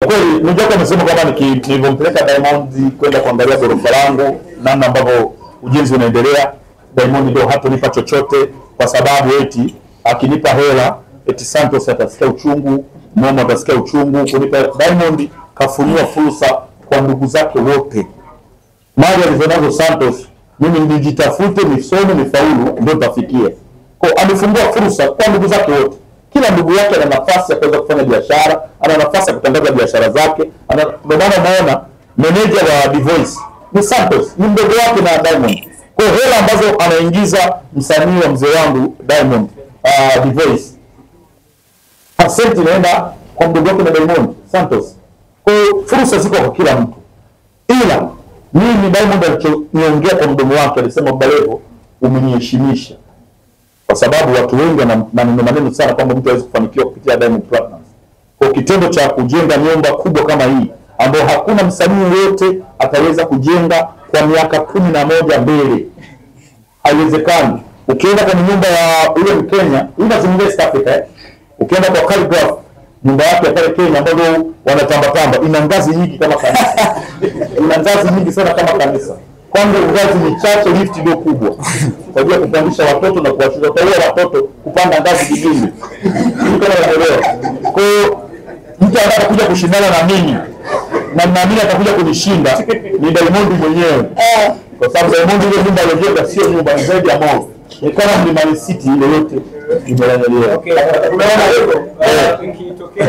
kweli mjoko amesema kwamba nilipompeleka Diamond kwenda kuangalia gorofa langu namna ambavyo ujenzi unaendelea, Diamond ndio hatonipa chochote kwa sababu eti akinipa hela eti Santos atasikia uchungu, Momo atasikia uchungu kunipa. Diamond kafunua fursa kwa ndugu zake wote. Mali alizonazo Santos, mimi nijitafute, nisome, nifaulu ndio tafikie. Kwa amefungua fursa kwa ndugu zake wote. Kila ndugu yake ana nafasi ya kuweza kufanya biashara, ana nafasi ya kutangaza biashara zake. Ndio maana unaona meneja wa The Voice ni Santos, ni mdogo wake na Diamond. Kwa hela ambazo anaingiza msanii wa mzee wangu Diamond, The Voice, pasenti inaenda kwa mdogo wake na Diamond Santos. Kwa fursa ziko kwa kila mtu. Ila mimi Diamond alichoniongea kwa mdomo wake alisema, Balevo umeniheshimisha. Kwa sababu watu wengi wana maneno sana kwamba mtu hawezi kufanikiwa kupitia Diamond Platnumz. Kwa kitendo cha kujenga nyumba kubwa kama hii ambayo hakuna msanii yote ataweza kujenga kwa miaka 11 mbele. Haiwezekani. Ukienda kwa nyumba ya ule Mkenya, inazungumzia East Africa ukienda kwa Calligraph, nyumba yake pale Kenya ambayo wanatamba ina ngazi nyingi kama kanisa. Ina ngazi nyingi sana kama kanisa. Kwanza ngazi ni chache, lift ndio kubwa. Kwa hiyo kupandisha watoto na kuwashusha watoto kupanda ngazi nyingine. Hii kama unaelewa. Kwa hiyo mtu anakuja kushindana na mimi na naamini atakuja kunishinda ni Diamond mwenyewe. Kwa sababu Diamond ile nyumba aliyojenga sio nyumba, ni zaidi ya mall. Ni kama Mlimani City ile yote imeelelewa. Okay. Unaona hiyo? Ikitokea